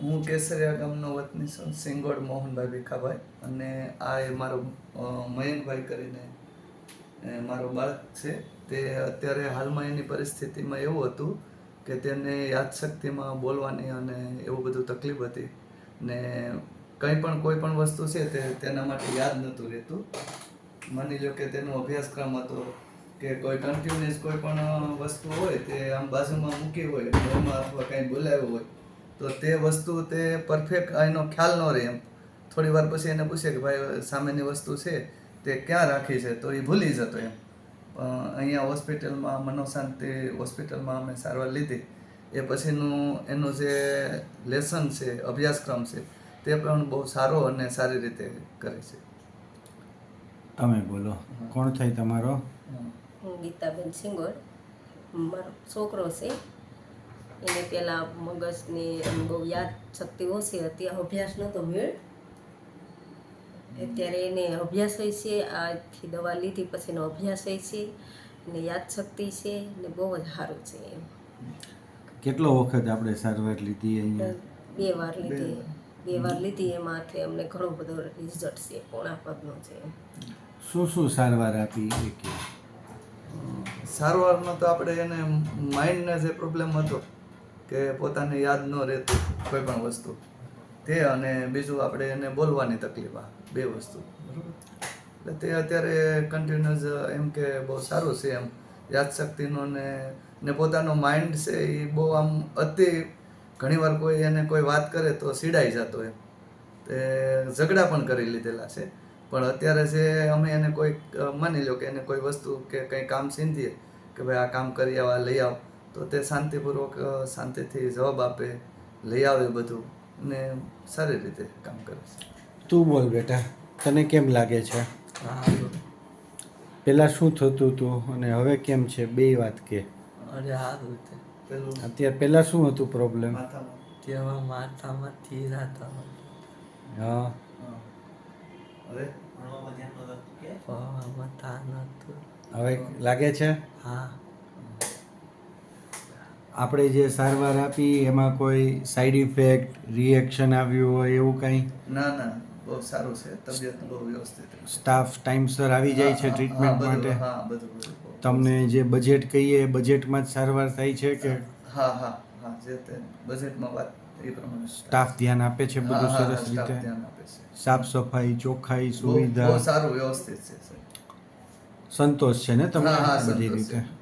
હું કેસરિયા ગામનો વતની છું, સિંગોડ મોહનભાઈ ભીખાભાઈ, અને આ એ મારો મયંકભાઈ કરીને મારો બાળક છે. તે અત્યારે હાલમાં એની પરિસ્થિતિમાં એવું હતું કે તેને યાદશક્તિમાં બોલવાની અને એવું બધું તકલીફ હતી ને કંઈ પણ કોઈ પણ વસ્તુ છે તે તેના માટે યાદ નહોતું રહેતું. માની લો કે તેનો અભ્યાસક્રમ હતો કે કોઈ કન્ટિન્યુઅસ કોઈ પણ વસ્તુ હોય તે આમ બાજુમાં મૂકી હોય ઘરમાં અથવા કંઈ બોલાવ્યું હોય તો તે વસ્તુ તે પરફેક્ટ એનો ખ્યાલ ન રહે એમ. થોડી વાર પછી એને પૂછે કે ભાઈ સામેની વસ્તુ છે તે ક્યાં રાખી છે, તો એ ભૂલી જતો એમ. અહીંયા હોસ્પિટલમાં મનોશાંતિ હોસ્પિટલમાં અમે સારવાર લીધી એ પછીનું એનું જે લેસન છે, અભ્યાસક્રમ છે તે પણ બહુ સારો અને સારી રીતે કરે છે. તમે બોલો, કોણ થાય તમારો? હું ગીતાબેન સિંગોડ. મારો છોકરો છે, એને પહેલાં મગજની બહુ યાદ શક્તિ ઓછી હતી, અભ્યાસ નહોતો મેળ. અત્યારે એને અભ્યાસ હોય છે, આથી દવા લીધી પછીનો અભ્યાસ હોય છે, એને યાદશક્તિ છે ને બહુ જ સારું છે એમ. કેટલો વખત આપણે સારવાર લીધી અહીંયા? 2 વાર લીધી. 2 વાર લીધી, એમાંથી અમને ઘણો બધો રિઝલ્ટ છે, પોણા પગનો છે એમ. શું સારવાર આપી એ કે? સારવારમાં તો આપણે એને માઇન્ડને જે પ્રોબ્લેમ હતો કે પોતાને યાદ ન રહેતું કોઈ પણ વસ્તુ તે, અને બીજું આપણે એને બોલવાની તકલીફ, આ 2 વસ્તુ બરાબર. એટલે તે અત્યારે કન્ટિન્યુઅસ એમ કે બહુ સારું છે એમ. યાદશક્તિનો ને પોતાનો માઇન્ડ છે એ બહુ આમ અતિ, ઘણીવાર કોઈ એને કોઈ વાત કરે તો સીડાઈ જતો એમ. તે ઝઘડા પણ કરી લીધેલા છે, પણ અત્યારે જે અમે એને કોઈ માની લો કે એને કોઈ વસ્તુ કે કંઈ કામ ચીંધીએ કે ભાઈ આ કામ કરી આવ, લઈ આવ, તો તે શાંતિપૂર્વક શાંતિથી જવાબ આપે, લઈ આવે બધું, ને સારી રીતે કામ કરે છે. તું બોલ બેટા, તને કેમ લાગે છે? પહેલાં શું થતું હતું અને હવે કેમ છે, 2 વાત કે. અરે સારું છે. પેલું અત્યારે પહેલાં શું હતું પ્રોબ્લેમ? માથામાં તેમાં માથામાં થીરાતા હા, હવે પવામાં તાન હતું. હવે લાગે છે? હા, આપણે જે સારવાર આપી એમાં કોઈ સાઈડ ઇફેક્ટ, રિએક્શન આવ્યું હોય એવું કંઈ? ના ના, બહુ સારું છે, તબિયત બહુ વ્યવસ્થિત છે. સ્ટાફ ટાઈમસર આવી જાય છે ટ્રીટમેન્ટ માટે? હા, બધું. તમને જે બજેટ કહીએ એ બજેટમાં જ સારવાર થાય છે કે? હા, જે તે બજેટમાં વાત એ પ્રમાણે સ્ટાફ ધ્યાન આપે છે બધું સરસ સ્ટાફ રીતે? ધ્યાન આપે છે. સાફ સફાઈ, ચોખ્ખાઈ, બહુ સુવિધા, સારું વ્યવસ્થિત છે સર. સંતોષ છે ને તમને હા, બધી સંતોષ રીતે? છે.